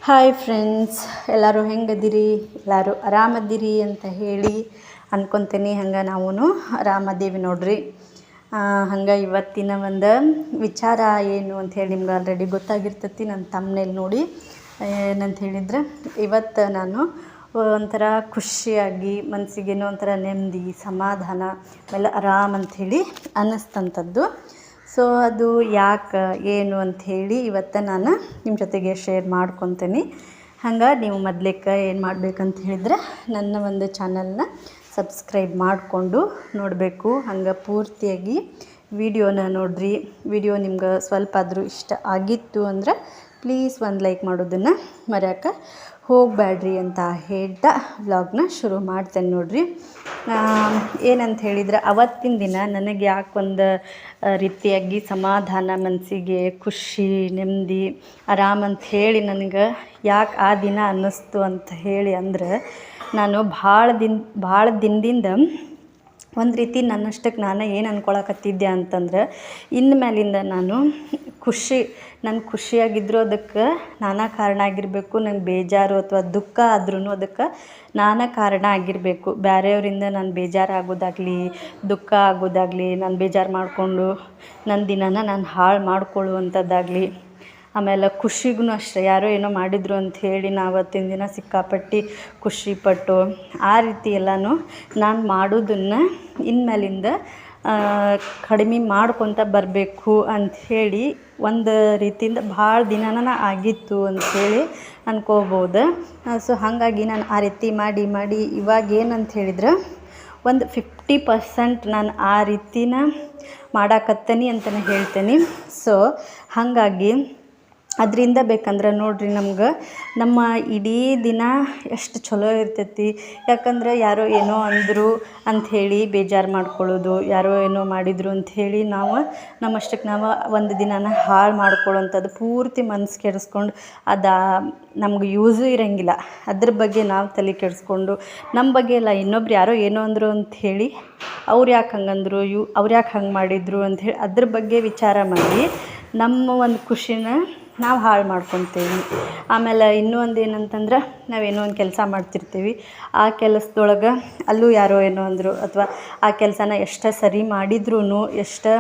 Hi friends, ಎಲ್ಲರೂ ಹೆಂಗದಿರಿ? ಎಲ್ಲರೂ ಆರಾಮದಿರಿ ಅಂತ ಹೇಳಿ ಅನ್ಕೊತೀನಿ. ಹಂಗೆ ನಾವು ಆರಾಮದೀವಿ ನೋಡ್ರಿ. ಹಂಗೆ ಇವತ್ತಿನ ಒಂದು ವಿಚಾರ ಏನು ಅಂಥೇಳಿ ನಿಮ್ಗೆ ಆಲ್ರೆಡಿ ಗೊತ್ತಾಗಿರ್ತೈತಿ ನನ್ನ ತಮ್ಮನೇಲಿ ನೋಡಿ. ಏನಂತ ಹೇಳಿದ್ರೆ, ಇವತ್ತು ನಾನು ಒಂಥರ ಖುಷಿಯಾಗಿ ಮನಸ್ಸಿಗೇನೋ ಒಂಥರ ನೆಮ್ಮದಿ, ಸಮಾಧಾನ ಎಲ್ಲ ಆರಾಮ್ ಅಂಥೇಳಿ ಅನ್ನಿಸ್ತಂಥದ್ದು. ಸೊ ಅದು ಯಾಕೆ ಏನು ಅಂಥೇಳಿ ಇವತ್ತು ನಾನು ನಿಮ್ಮ ಜೊತೆಗೆ ಶೇರ್ ಮಾಡ್ಕೊತೀನಿ. ಹಂಗೆ ನೀವು ಮೊದಲೇಕ ಏನು ಮಾಡ್ಬೇಕಂತ ಹೇಳಿದ್ರೆ, ನನ್ನ ಒಂದು ಚಾನಲ್ನ ಸಬ್ಸ್ಕ್ರೈಬ್ ಮಾಡಿಕೊಂಡು ನೋಡಬೇಕು. ಹಂಗೆ ಪೂರ್ತಿಯಾಗಿ ವಿಡಿಯೋನ ನೋಡಿರಿ. ವಿಡಿಯೋ ನಿಮ್ಗೆ ಸ್ವಲ್ಪ ಆದರೂ ಇಷ್ಟ ಆಗಿತ್ತು ಅಂದ್ರೆ ಪ್ಲೀಸ್ ಒಂದು ಲೈಕ್ ಮಾಡೋದನ್ನು ಮರೆಯೋಕೆ ಹೋಗಬೇಡ್ರಿ ಅಂತ ಹೇಳ್ತಾ ವ್ಲಾಗ್ನ ಶುರು ಮಾಡ್ತೇನೆ ನೋಡಿರಿ. ಏನಂತ ಹೇಳಿದ್ರೆ, ಅವತ್ತಿನ ದಿನ ನನಗೆ ಯಾಕೆ ಒಂದು ರೀತಿಯಾಗಿ ಸಮಾಧಾನ, ಮನಸ್ಸಿಗೆ ಖುಷಿ, ನೆಮ್ಮದಿ, ಆರಾಮಂತ ಹೇಳಿ ನನಗೆ ಯಾಕೆ ಆ ದಿನ ಅನ್ನಿಸ್ತು ಅಂತ ಹೇಳಿ ಅಂದ್ರೆ, ನಾನು ಭಾಳ ದಿನದಿಂದ ಒಂದು ರೀತಿ ನನ್ನಷ್ಟಕ್ಕೆ ನಾನು ಏನು ಅಂದ್ಕೊಳಕತ್ತಿದ್ದೆ ಅಂತಂದ್ರೆ, ಇನ್ಮೇಲಿಂದ ನಾನು ನಾನು ಖುಷಿಯಾಗಿದ್ದರೂ ಅದಕ್ಕೆ ನಾನಾ ಕಾರಣ ಆಗಿರಬೇಕು. ನಂಗೆ ಬೇಜಾರು ಅಥವಾ ದುಃಖ ಆದ್ರೂ ಅದಕ್ಕೆ ನಾನಾ ಕಾರಣ ಆಗಿರಬೇಕು. ಬೇರೆಯವರಿಂದ ನಾನು ಬೇಜಾರಾಗೋದಾಗಲಿ, ದುಃಖ ಆಗೋದಾಗಲಿ, ನಾನು ಬೇಜಾರು ಮಾಡಿಕೊಂಡು ನನ್ನ ದಿನನ ನಾನು ಹಾಳು ಮಾಡ್ಕೊಳ್ಳುವಂಥದ್ದಾಗಲಿ, ಆಮೇಲೆ ಖುಷಿಗೂ ಅಷ್ಟೇ ಯಾರೋ ಏನೋ ಮಾಡಿದರು ಅಂಥೇಳಿ ನಾವು ಅವತ್ತಿನ ದಿನ ಸಿಕ್ಕಾಪಟ್ಟು ಖುಷಿಪಟ್ಟು ಆ ರೀತಿ ಎಲ್ಲನೂ ನಾನು ಮಾಡೋದನ್ನು ಇನ್ಮೇಲಿಂದ ಕಡಿಮೆ ಮಾಡ್ಕೊತ ಬರಬೇಕು ಅಂಥೇಳಿ ಒಂದು ರೀತಿಯಿಂದ ಭಾಳ ದಿನನ ಆಗಿತ್ತು ಅಂಥೇಳಿ ಅನ್ಕೋಬೋದು. ಸೊ ಹಾಗಾಗಿ ನಾನು ಆ ರೀತಿ ಮಾಡಿ ಇವಾಗ ಏನಂತ ಹೇಳಿದ್ರೆ, ಒಂದು 50% ನಾನು ಆ ರೀತಿನ ಮಾಡಾಕತ್ತೀನಿ ಅಂತಲೇ ಹೇಳ್ತೀನಿ. ಸೊ ಹಾಗಾಗಿ ಅದರಿಂದ ಬೇಕಂದ್ರೆ ನೋಡಿರಿ, ನಮ್ಗೆ ನಮ್ಮ ಇಡೀ ದಿನ ಎಷ್ಟು ಚಲೋ ಇರ್ತೈತಿ. ಯಾಕಂದ್ರೆ ಯಾರೋ ಏನೋ ಅಂದರು ಅಂಥೇಳಿ ಬೇಜಾರು ಮಾಡ್ಕೊಳ್ಳೋದು, ಯಾರೋ ಏನೋ ಮಾಡಿದರು ಅಂಥೇಳಿ ನಾವು ನಮ್ಮಷ್ಟಕ್ಕೆ ನಾವು ಒಂದು ದಿನನ ಹಾಳು ಮಾಡ್ಕೊಳ್ಳೋಂಥದ್ದು, ಪೂರ್ತಿ ಮನಸ್ಸು ಕೆಡಿಸ್ಕೊಂಡು ಅದು ನಮ್ಗೆ ಯೂಸು ಇರೋಂಗಿಲ್ಲ. ಅದ್ರ ಬಗ್ಗೆ ನಾವು ತಲೆ ಕೆಡಿಸ್ಕೊಂಡು ನಮ್ಮ ಬಗ್ಗೆ ಎಲ್ಲ ಇನ್ನೊಬ್ರು ಯಾರೋ ಏನೋ ಅಂದರು ಅಂಥೇಳಿ ಅವ್ರು ಯಾಕೆ ಹಂಗಂದರು, ಅವ್ರು ಯಾಕೆ ಹಂಗೆ ಮಾಡಿದರು ಅಂಥೇಳಿ ಅದ್ರ ಬಗ್ಗೆ ವಿಚಾರ ಮಾಡಿ ನಮ್ಮ ಒಂದು ಖುಷಿನ ನಾವು ಹಾಳು ಮಾಡ್ಕೊತೀವಿ. ಆಮೇಲೆ ಇನ್ನೂ ಒಂದು ಏನಂತಂದ್ರೆ, ನಾವೇನೋ ಒಂದು ಕೆಲಸ ಮಾಡ್ತಿರ್ತೀವಿ, ಆ ಕೆಲಸದೊಳಗೆ ಅಲ್ಲೂ ಯಾರೋ ಏನೋ ಅಂದರು, ಅಥವಾ ಆ ಕೆಲಸನ ಎಷ್ಟು ಸರಿ ಮಾಡಿದ್ರೂ, ಎಷ್ಟು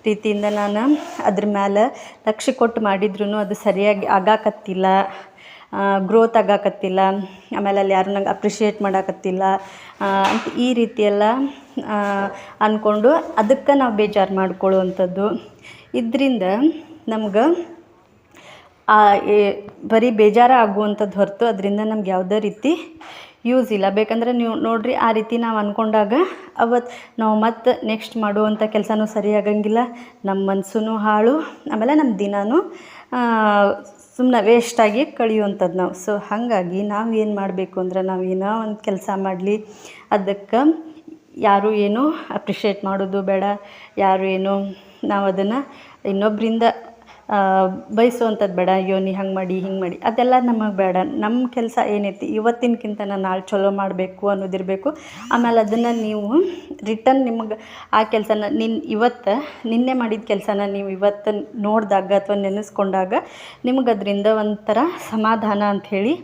ರೀತಿಯಿಂದ ನಾನು ಅದ್ರ ಮೇಲೆ ಲಕ್ಷ್ಯ ಕೊಟ್ಟು ಮಾಡಿದ್ರೂ ಅದು ಸರಿಯಾಗಿ ಆಗಾಕತ್ತಿಲ್ಲ, ಗ್ರೋತ್ ಆಗಾಕತ್ತಿಲ್ಲ, ಆಮೇಲೆ ಅಲ್ಲಿ ಯಾರು ನಂಗೆ ಅಪ್ರಿಷಿಯೇಟ್ ಮಾಡೋಕತ್ತಿಲ್ಲ ಅಂತ ಈ ರೀತಿಯೆಲ್ಲ ಅಂದ್ಕೊಂಡು ಅದಕ್ಕೆ ನಾವು ಬೇಜಾರು ಮಾಡ್ಕೊಳ್ಳುವಂಥದ್ದು. ಇದರಿಂದ ನಮ್ಗೆ ಬರೀ ಬೇಜಾರು ಆಗುವಂಥದ್ದು ಹೊರತು ಅದರಿಂದ ನಮ್ಗೆ ಯಾವುದೇ ರೀತಿ ಯೂಸ್ ಇಲ್ಲ. ಬೇಕಂದ್ರೆ ನೀವು ನೋಡಿರಿ, ಆ ರೀತಿ ನಾವು ಅಂದ್ಕೊಂಡಾಗ ಅವತ್ತು ನಾವು ಮತ್ತೆ ನೆಕ್ಸ್ಟ್ ಮಾಡುವಂಥ ಕೆಲಸನೂ ಸರಿಯಾಗಂಗಿಲ್ಲ, ನಮ್ಮ ಮನಸ್ಸೂ ಹಾಳು, ಆಮೇಲೆ ನಮ್ಮ ದಿನವೂ ಸುಮ್ಮನೆ ವೇಸ್ಟಾಗಿ ಕಳೆಯುವಂಥದ್ದು ನಾವು. ಸೊ ಹಾಗಾಗಿ ನಾವು ಏನು ಮಾಡಬೇಕು ಅಂದ್ರೆ, ನಾವು ಏನೋ ಒಂದು ಕೆಲಸ ಮಾಡಲಿ, ಅದಕ್ಕೆ ಯಾರು ಏನೋ ಅಪ್ರಿಷಿಯೇಟ್ ಮಾಡೋದು ಬೇಡ, ಯಾರು ಏನೋ ನಾವು ಅದನ್ನು ಇನ್ನೊಬ್ಬರಿಂದ ಬಯಸುವಂಥದ್ದು ಬೇಡ. ಅಯ್ಯೋ ನೀ ಹಂಗೆ ಮಾಡಿ ಹಿಂಗೆ ಮಾಡಿ ಅದೆಲ್ಲ ನಮಗೆ ಬೇಡ. ನಮ್ಮ ಕೆಲಸ ಏನೈತಿ ಇವತ್ತಿನಕ್ಕಿಂತ ನಾನು ನಾಳೆ ಚಲೋ ಮಾಡಬೇಕು ಅನ್ನೋದಿರಬೇಕು. ಆಮೇಲೆ ಅದನ್ನು ನೀವು ರಿಟರ್ನ್ ನಿಮಗೆ ಆ ಕೆಲಸನ ನಿನ್ನೆ ಮಾಡಿದ ಕೆಲಸನ ನೀವು ಇವತ್ತು ನೋಡಿದಾಗ ಅಥವಾ ನೆನೆಸ್ಕೊಂಡಾಗ ನಿಮಗೆ ಅದರಿಂದ ಒಂಥರ ಸಮಾಧಾನ ಅಂಥೇಳಿ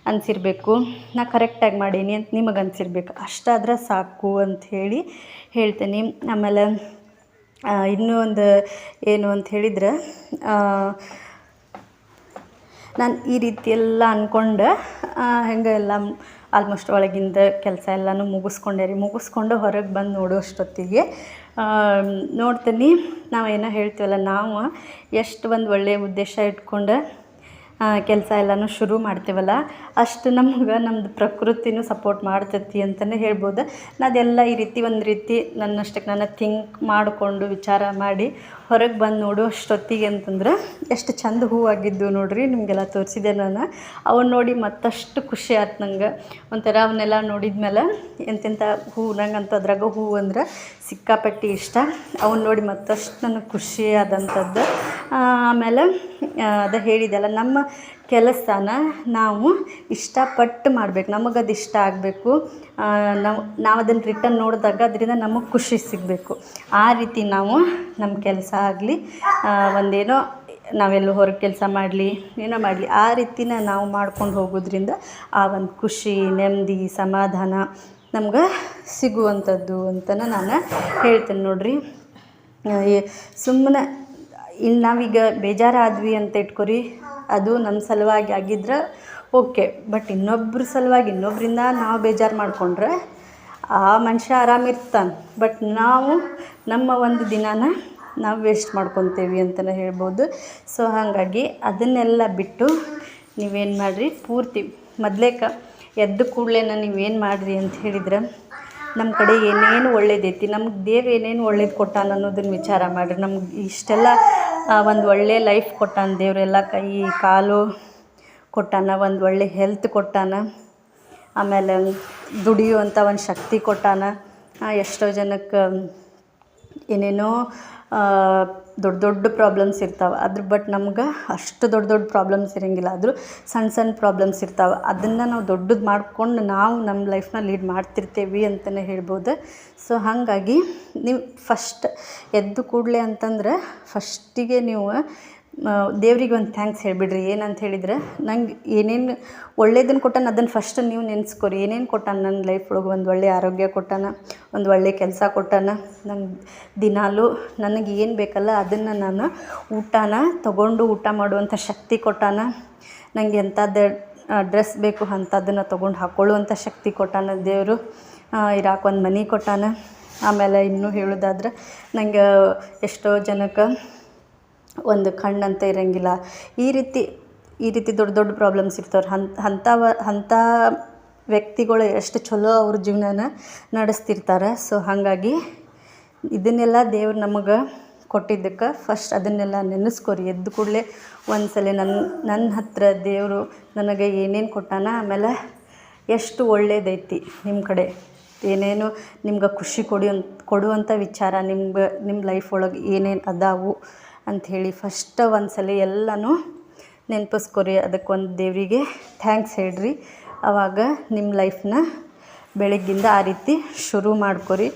ಅನಿಸಿರ್ಬೇಕು. ನಾ ಕರೆಕ್ಟಾಗಿ ಮಾಡೀನಿ ಅಂತ ನಿಮಗೆ ಅನಿಸಿರ್ಬೇಕು. ಅಷ್ಟಾದ್ರೆ ಸಾಕು ಅಂಥೇಳಿ ಹೇಳ್ತೀನಿ. ಆಮೇಲೆ ಇನ್ನೂ ಒಂದು ಏನು ಅಂತ ಹೇಳಿದ್ರೆ, ನಾನು ಈ ರೀತಿ ಎಲ್ಲ ಅಂದ್ಕೊಂಡು ಹೆಂಗೆ ಎಲ್ಲ ಆಲ್ಮೋಸ್ಟ್ ಒಳಗಿಂದ ಕೆಲಸ ಎಲ್ಲನೂ ಮುಗಿಸ್ಕೊಂಡು ಹೊರಗೆ ಬಂದು ನೋಡೋಷ್ಟೊತ್ತಿಗೆ ನೋಡ್ತೀನಿ, ನಾವೇನೋ ಹೇಳ್ತೀವಲ್ಲ, ನಾವು ಎಷ್ಟು ಒಂದು ಒಳ್ಳೆಯ ಉದ್ದೇಶ ಇಟ್ಕೊಂಡು ಕೆಲಸ ಎಲ್ಲನೂ ಶುರು ಮಾಡ್ತೀವಲ್ಲ, ಅಷ್ಟು ನಮ್ಗೆ ನಮ್ಮದು ಪ್ರಕೃತಿನೂ ಸಪೋರ್ಟ್ ಮಾಡ್ತೈತಿ ಅಂತಲೇ ಹೇಳ್ಬೋದು. ಅದೆಲ್ಲ ಈ ರೀತಿ ಒಂದು ರೀತಿ ನನ್ನಷ್ಟಕ್ಕೆ ನಾನು ಥಿಂಕ್ ಮಾಡಿಕೊಂಡು ವಿಚಾರ ಮಾಡಿ ಹೊರಗೆ ಬಂದು ನೋಡೋಷ್ಟೊತ್ತಿಗೆ ಅಂತಂದ್ರೆ ಎಷ್ಟು ಚಂದ ಹೂವಾಗಿದ್ದು ನೋಡ್ರಿ. ನಿಮಗೆಲ್ಲ ತೋರಿಸಿದೆ ನಾನು. ಅವನ್ನ ನೋಡಿ ಮತ್ತಷ್ಟು ಖುಷಿ ಆಯ್ತು ನಂಗೆ. ಒಂಥರ ಅವನ್ನೆಲ್ಲ ನೋಡಿದ್ಮೇಲೆ ಎಂತೆಂಥ ಹೂವು, ನಂಗಂತ ಅದ್ರಾಗ ಹೂವು ಅಂದ್ರೆ ಸಿಕ್ಕಾಪಟ್ಟಿ ಇಷ್ಟ. ಅವನ್ನ ನೋಡಿ ಮತ್ತಷ್ಟು ನನಗೆ ಖುಷಿ ಆದಂಥದ್ದು. ಆಮೇಲೆ ಅದು ಹೇಳಿದೆಲ್ಲ, ನಮ್ಮ ಕೆಲಸನ ನಾವು ಇಷ್ಟಪಟ್ಟು ಮಾಡಬೇಕು, ನಮಗದು ಇಷ್ಟ ಆಗಬೇಕು, ನಾವು ಅದನ್ನು ರಿಟರ್ನ್ ನೋಡಿದಾಗ ಅದರಿಂದ ನಮಗೆ ಖುಷಿ ಸಿಗಬೇಕು. ಆ ರೀತಿ ನಾವು ನಮ್ಮ ಕೆಲಸ ಆಗಲಿ ಒಂದೇನೋ ನಾವೆಲ್ಲೋ ಹೊರಗೆ ಕೆಲಸ ಮಾಡಲಿ ಏನೋ ಮಾಡಲಿ ಆ ರೀತಿನ ನಾವು ಮಾಡ್ಕೊಂಡು ಹೋಗೋದ್ರಿಂದ ಆ ಒಂದು ಖುಷಿ ನೆಮ್ಮದಿ ಸಮಾಧಾನ ನಮ್ಗೆ ಸಿಗುವಂಥದ್ದು ಅಂತಲೇ ನಾನು ಹೇಳ್ತೇನೆ ನೋಡಿರಿ. ಸುಮ್ಮನೆ ಇಲ್ಲಿ ನಾವೀಗ ಬೇಜಾರಾದ್ವಿ ಅಂತ ಇಟ್ಕೊರಿ, ಅದು ನಮ್ಮ ಸಲುವಾಗಿ ಆಗಿದ್ರೆ ಓಕೆ. ಬಟ್ ಇನ್ನೊಬ್ಬರ ಸಲುವಾಗಿ ಇನ್ನೊಬ್ಬರಿಂದ ನಾವು ಬೇಜಾರು ಮಾಡಿಕೊಂಡ್ರೆ ಆ ಮನುಷ್ಯ ಆರಾಮಿರ್ತಾನೆ, ಬಟ್ ನಾವು ನಮ್ಮ ಒಂದು ದಿನಾನ ನಾವು ವೇಸ್ಟ್ ಮಾಡ್ಕೊತೇವೆ ಅಂತಲೇ ಹೇಳ್ಬೋದು. ಸೊ ಹಾಗಾಗಿ ಅದನ್ನೆಲ್ಲ ಬಿಟ್ಟು ನೀವೇನು ಮಾಡಿರಿ, ಪೂರ್ತಿ ಮೊದಲೇಕ ಎದ್ದ ಕೂಡಲೇ ನೀವೇನು ಮಾಡಿರಿ ಅಂತ ಹೇಳಿದ್ರೆ, ನಮ್ಮ ಕಡೆ ಏನೇನು ಒಳ್ಳೇದೈತಿ, ನಮ್ಗೆ ದೇವ್ರು ಏನೇನು ಒಳ್ಳೇದು ಕೊಟ್ಟಾನ ಅನ್ನೋದನ್ನು ವಿಚಾರ ಮಾಡಿರಿ. ನಮ್ಗೆ ಇಷ್ಟೆಲ್ಲ ಒಂದು ಒಳ್ಳೆ ಲೈಫ್ ಕೊಟ್ಟಾನ ದೇವ್ರು, ಎಲ್ಲ ಕೈ ಕಾಲು ಕೊಟ್ಟಾನ, ಒಂದು ಒಳ್ಳೆ ಹೆಲ್ತ್ ಕೊಟ್ಟಾನ, ಆಮೇಲೆ ದುಡಿಯುವಂಥ ಒಂದು ಶಕ್ತಿ ಕೊಟ್ಟಾನ. ಎಷ್ಟೋ ಜನಕ್ಕೆ ಏನೇನೋ ದೊಡ್ಡ ದೊಡ್ಡ ಪ್ರಾಬ್ಲಮ್ಸ್ ಇರ್ತಾವೆ, ಬಟ್ ನಮ್ಗೆ ಅಷ್ಟು ದೊಡ್ಡ ದೊಡ್ಡ ಪ್ರಾಬ್ಲಮ್ಸ್ ಇರೋಂಗಿಲ್ಲ. ಆದರೂ ಸಣ್ಣ ಸಣ್ಣ ಪ್ರಾಬ್ಲಮ್ಸ್ ಇರ್ತಾವೆ, ಅದನ್ನು ನಾವು ದೊಡ್ಡದು ಮಾಡ್ಕೊಂಡು ನಾವು ನಮ್ಮ ಲೈಫ್ನ ಲೀಡ್ ಮಾಡ್ತಿರ್ತೀವಿ ಅಂತಲೇ ಹೇಳ್ಬೋದು. ಸೊ ಹಾಗಾಗಿ ನೀವು ಫಸ್ಟ್ ಎದ್ದು ಕೂಡಲೇ ಅಂತಂದ್ರೆ ಫಸ್ಟಿಗೆ ನೀವು ದೇವ್ರಿಗೆ ಒಂದು ಥ್ಯಾಂಕ್ಸ್ ಹೇಳಿಬಿಡ್ರಿ. ಏನಂತ ಹೇಳಿದ್ರೆ, ನಂಗೆ ಏನೇನು ಒಳ್ಳೇದನ್ನು ಕೊಟ್ಟಾನ ಅದನ್ನು ಫಸ್ಟ್ ನೀವು ನೆನೆಸ್ಕೊರಿ. ಏನೇನು ಕೊಟ್ಟಾನ ನನ್ನ ಲೈಫ್ ಒಳಗೆ, ಒಂದು ಒಳ್ಳೆಯ ಆರೋಗ್ಯ ಕೊಟ್ಟಾನ, ಒಂದು ಒಳ್ಳೆಯ ಕೆಲಸ ಕೊಟ್ಟಾನ, ನಂಗೆ ದಿನಾಲೂ ನನಗೆ ಏನು ಬೇಕಲ್ಲ ಅದನ್ನು ನಾನು ಊಟನ ತೊಗೊಂಡು ಊಟ ಮಾಡುವಂಥ ಶಕ್ತಿ ಕೊಟ್ಟಾನ, ನನಗೆ ಎಂಥದ್ದು ಡ್ರೆಸ್ ಬೇಕು ಅಂಥದ್ದನ್ನು ತೊಗೊಂಡು ಹಾಕ್ಕೊಳ್ಳುವಂಥ ಶಕ್ತಿ ಕೊಟ್ಟಾನ ದೇವರು, ಇರಾಕೆ ಒಂದು ಮನೆ ಕೊಟ್ಟಾನ. ಆಮೇಲೆ ಇನ್ನೂ ಹೇಳೋದಾದ್ರೆ, ನನಗೆ ಎಷ್ಟೋ ಜನಕ್ಕೆ ಒಂದು ಕಣ್ಣಂತ ಇರೋಂಗಿಲ್ಲ, ಈ ರೀತಿ ದೊಡ್ಡ ದೊಡ್ಡ ಪ್ರಾಬ್ಲಮ್ಸ್ ಇರ್ತಾವ್ರೆ. ಅಂಥ ವ್ಯಕ್ತಿಗಳು ಎಷ್ಟು ಚಲೋ ಅವ್ರ ಜೀವನನ ನಡೆಸ್ತಿರ್ತಾರೆ. ಸೊ ಹಾಗಾಗಿ ಇದನ್ನೆಲ್ಲ ದೇವ್ರು ನಮಗೆ ಕೊಟ್ಟಿದ್ದಕ್ಕೆ ಫಸ್ಟ್ ಅದನ್ನೆಲ್ಲ ನೆನೆಸ್ಕೊರಿ. ಎದ್ದು ಕೂಡಲೇ ಒಂದು ಸಲ ನನ್ನ ಹತ್ರ ದೇವರು ನನಗೆ ಏನೇನು ಕೊಟ್ಟಾನ, ಆಮೇಲೆ ಎಷ್ಟು ಒಳ್ಳೇದೈತಿ ನಿಮ್ಮ ಕಡೆ, ಏನೇನು ನಿಮ್ಗೆ ಖುಷಿ ಕೊಡುವಂಥ ವಿಚಾರ ನಿಮ್ಮ ಲೈಫ್ ಒಳಗೆ ಏನೇನು ಅದಾವು ಅಂಥೇಳಿ ಫಸ್ಟ್ ಒಂದು ಸಲ ಎಲ್ಲನೂ ನೆನಪಿಸ್ಕೊರಿ. ಅದಕ್ಕೊಂದು ದೇವರಿಗೆ ಥ್ಯಾಂಕ್ಸ್ ಹೇಳ್ರಿ. ಆವಾಗ ನಿಮ್ಮ ಲೈಫ್ನ ಬೆಳಗ್ಗಿಂದ ಆ ರೀತಿ ಶುರು ಮಾಡ್ಕೊರಿ.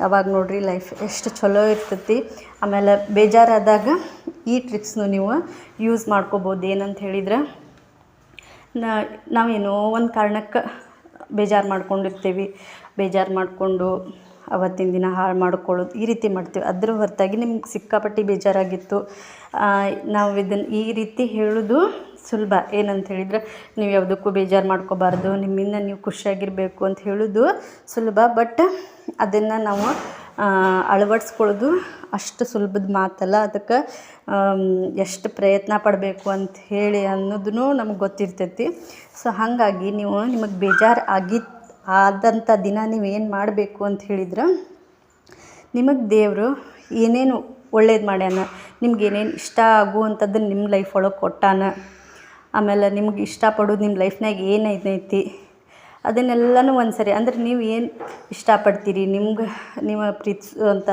ಆವಾಗ ನೋಡಿರಿ ಲೈಫ್ ಎಷ್ಟು ಚಲೋ ಇರ್ತೈತಿ. ಆಮೇಲೆ ಬೇಜಾರಾದಾಗ ಈ ಟ್ರಿಕ್ಸ್ನು ನೀವು ಯೂಸ್ ಮಾಡ್ಕೋಬೋದು. ಏನಂತ ಹೇಳಿದ್ರೆ, ನಾವೇನೋ ಒಂದು ಕಾರಣಕ್ಕೆ ಬೇಜಾರು ಮಾಡ್ಕೊಂಡಿರ್ತೀವಿ, ಬೇಜಾರು ಮಾಡಿಕೊಂಡು ಅವತ್ತಿನ ದಿನ ಹಾಳು ಮಾಡ್ಕೊಳ್ಳೋದು ಈ ರೀತಿ ಮಾಡ್ತೀವಿ. ಅದ್ರ ಹೊರತಾಗಿ ನಿಮ್ಗೆ ಸಿಕ್ಕಾಪಟ್ಟಿ ಬೇಜಾರಾಗಿತ್ತು, ನಾವು ಇದನ್ನು ಈ ರೀತಿ ಹೇಳೋದು ಸುಲಭ. ಏನಂತ ಹೇಳಿದ್ರೆ, ನೀವು ಯಾವುದಕ್ಕೂ ಬೇಜಾರು ಮಾಡ್ಕೋಬಾರ್ದು, ನಿಮ್ಮಿಂದ ನೀವು ಖುಷಿಯಾಗಿರಬೇಕು ಅಂತ ಹೇಳೋದು ಸುಲಭ. ಬಟ್ ಅದನ್ನು ನಾವು ಅಳವಡಿಸ್ಕೊಳ್ಳೋದು ಅಷ್ಟು ಸುಲಭದ ಮಾತಲ್ಲ. ಅದಕ್ಕೆ ಎಷ್ಟು ಪ್ರಯತ್ನ ಪಡಬೇಕು ಅಂತ ಹೇಳಿ ಅನ್ನೋದೂ ನಮ್ಗೆ ಗೊತ್ತಿರ್ತೈತಿ. ಸೊ ಹಾಗಾಗಿ ನಿಮಗೆ ಬೇಜಾರು ಆದಂಥ ದಿನ ನೀವೇನು ಮಾಡಬೇಕು ಅಂತ ಹೇಳಿದ್ರೆ, ನಿಮಗೆ ದೇವರು ಏನೇನು ಒಳ್ಳೇದು ಮಾಡ್ಯಾನ, ನಿಮ್ಗೆ ಏನೇನು ಇಷ್ಟ ಆಗುವಂಥದ್ದನ್ನು ನಿಮ್ಮ ಲೈಫ್ ಒಳಗೆ ಕೊಟ್ಟಾನ, ಆಮೇಲೆ ನಿಮ್ಗೆ ಇಷ್ಟಪಡೋದು ನಿಮ್ಮ ಲೈಫ್ನಾಗ ಏನೈತಿ ಅದನ್ನೆಲ್ಲನೂ ಒಂದು ಸರಿ ಅಂದ್ರೆ ನೀವು ಏನು ಇಷ್ಟಪಡ್ತೀರಿ, ನಿಮ್ಮ ಪ್ರೀತಿಸುವಂಥ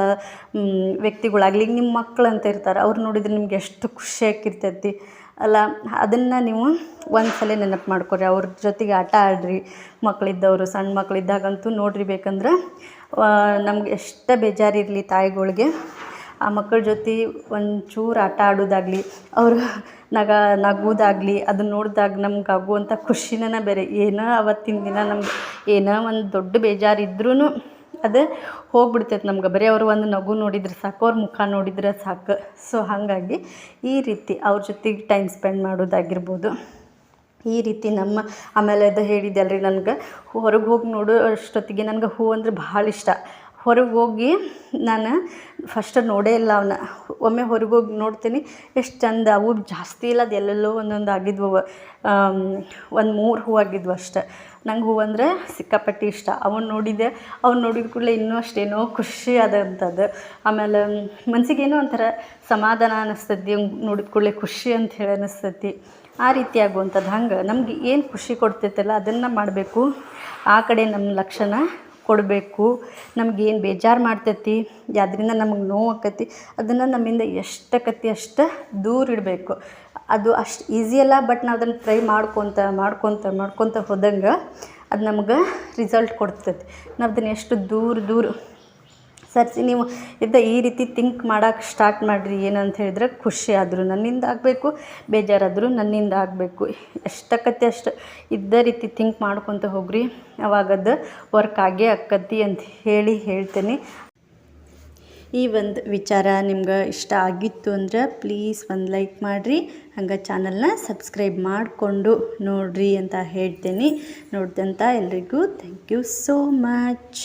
ವ್ಯಕ್ತಿಗಳಾಗಲಿ, ನಿಮ್ಮ ಮಕ್ಕಳು ಅಂತ ಇರ್ತಾರೆ, ಅವ್ರು ನೋಡಿದ್ರೆ ನಿಮ್ಗೆ ಎಷ್ಟು ಖುಷಿಯಾಗಿರ್ತೈತಿ ಅಲ್ಲ, ಅದನ್ನು ನೀವು ಒಂದು ಸಲ ನೆನಪು ಮಾಡ್ಕೊರಿ. ಅವ್ರ ಜೊತೆಗೆ ಆಟ ಆಡ್ರಿ. ಮಕ್ಕಳಿದ್ದವರು ಸಣ್ಣ ಮಕ್ಕಳಿದ್ದಾಗಂತೂ ನೋಡ್ರಿ, ಬೇಕಂದ್ರೆ ನಮ್ಗೆ ಎಷ್ಟೇ ಬೇಜಾರಿರಲಿ ತಾಯಿಗಳಿಗೆ, ಆ ಮಕ್ಕಳ ಜೊತೆ ಒಂಚೂರು ಆಟ ಆಡೋದಾಗಲಿ, ಅವರು ನಗೋದಾಗಲಿ, ಅದನ್ನ ನೋಡಿದಾಗ ನಮ್ಗೆ ಆಗುವಂಥ ಖುಷಿನೇ ಬೇರೆ. ಏನೋ ಅವತ್ತಿನ ದಿನ ನಮ್ಗೆ ಏನೋ ಒಂದು ದೊಡ್ಡ ಬೇಜಾರಿದ್ರೂ ಅದು ಹೋಗ್ಬಿಡ್ತೈತೆ ನಮ್ಗೆ. ಬರೀ ಅವರು ಒಂದು ನಗು ನೋಡಿದ್ರೆ ಸಾಕು, ಅವ್ರ ಮುಖ ನೋಡಿದ್ರೆ ಸಾಕು. ಸೊ ಹಾಗಾಗಿ ಈ ರೀತಿ ಅವ್ರ ಜೊತೆಗೆ ಟೈಮ್ ಸ್ಪೆಂಡ್ ಮಾಡೋದಾಗಿರ್ಬೋದು. ಈ ರೀತಿ ಆಮೇಲೆ ಅದು ಹೇಳಿದೆ ಅಲ್ರಿ, ನನಗೆ ಹೊರಗೆ ಹೋಗಿ ನೋಡೋ ಅಷ್ಟೊತ್ತಿಗೆ ನನಗೆ ಹೂ ಅಂದರೆ ಭಾಳ ಇಷ್ಟ. ಹೊರಗೆ ಹೋಗಿ ನಾನು ಫಸ್ಟ್ ನೋಡೇ ಇಲ್ಲ ಅವನ್ನ. ಒಮ್ಮೆ ಹೊರಗೆ ಹೋಗಿ ನೋಡ್ತೀನಿ, ಎಷ್ಟು ಚಂದ ಅವು ಜಾಸ್ತಿ ಇಲ್ಲ, ಅದು ಎಲ್ಲೆಲ್ಲೋ ಒಂದೊಂದು ಆಗಿದ್ವು. ಒಂದು 3 ಹೂ ಆಗಿದ್ವು ಅಷ್ಟೆ. ನಂಗೆ ಹೂ ಅಂದರೆ ಸಿಕ್ಕಾಪಟ್ಟಿ ಇಷ್ಟ. ಅವ್ನು ನೋಡಿದ ಕೂಡಲೇ ಇನ್ನೂ ಅಷ್ಟೇನೋ ಖುಷಿ ಆದಂಥದ್ದು. ಆಮೇಲೆ ಮನಸ್ಸಿಗೇನೋ ಒಂಥರ ಸಮಾಧಾನ ಅನ್ನಿಸ್ತೈತಿ, ನೋಡಿದ ಕೂಡಲೇ ಖುಷಿ ಅಂತ ಹೇಳಿ ಅನ್ನಿಸ್ತೈತಿ. ಆ ರೀತಿ ಆಗುವಂಥದ್ದು. ಹಂಗೆ ನಮ್ಗೆ ಏನು ಖುಷಿ ಕೊಡ್ತೈತಲ್ಲ ಅದನ್ನು ಮಾಡಬೇಕು, ಆ ಕಡೆ ನಮ್ಮ ಲಕ್ಷ್ಯನ ಕೊಡಬೇಕು. ನಮಗೇನು ಬೇಜಾರು ಮಾಡ್ತೈತಿ, ಅದರಿಂದ ನಮಗೆ ನೋವು ಆಕೈತಿ, ಅದನ್ನು ನಮ್ಮಿಂದ ಎಷ್ಟಾಕತಿ ಅಷ್ಟು ದೂರ ಇಡಬೇಕು. ಅದು ಅಷ್ಟು ಈಸಿ ಅಲ್ಲ, ಬಟ್ ನಾವು ಅದನ್ನು ಟ್ರೈ ಮಾಡ್ಕೊತ ಹೋದಂಗೆ ಅದು ನಮ್ಗೆ ರಿಸಲ್ಟ್ ಕೊಡ್ತೈತಿ. ನಾವು ಅದನ್ನು ಎಷ್ಟು ದೂರ ಸರ್ಸಿ ನೀವು ಈ ರೀತಿ ಥಿಂಕ್ ಮಾಡೋಕೆ ಸ್ಟಾರ್ಟ್ ಮಾಡಿರಿ. ಏನಂತ ಹೇಳಿದ್ರೆ ಖುಷಿ ಆದರೂ ನನ್ನಿಂದ ಆಗಬೇಕು, ಬೇಜಾರಾದರೂ ನನ್ನಿಂದ ಆಗಬೇಕು, ಎಷ್ಟಕ್ಕತ್ತೆ ಅಷ್ಟು ಇದ್ದ ರೀತಿ ಥಿಂಕ್ ಮಾಡ್ಕೊತ ಹೋಗ್ರಿ. ಅವಾಗದು ವರ್ಕ್ ಆಗೇ ಆಕ್ಕತಿ ಅಂತ ಹೇಳ್ತೇನೆ. ಈ ಒಂದು ವಿಚಾರ ನಿಮ್ಗೆ ಇಷ್ಟ ಆಗಿತ್ತು ಅಂದ್ರೆ ಪ್ಲೀಸ್ ಒಂದು ಲೈಕ್ ಮಾಡಿರಿ. ಹಂಗೆ ಚಾನಲ್ನ ಸಬ್ಸ್ಕ್ರೈಬ್ ಮಾಡಿಕೊಂಡು ನೋಡಿರಿ ಅಂತ ಹೇಳ್ತೀನಿ. ನೋಡಿದಂಥ ಎಲ್ರಿಗೂ ಥ್ಯಾಂಕ್ ಯು ಸೋ ಮಚ್.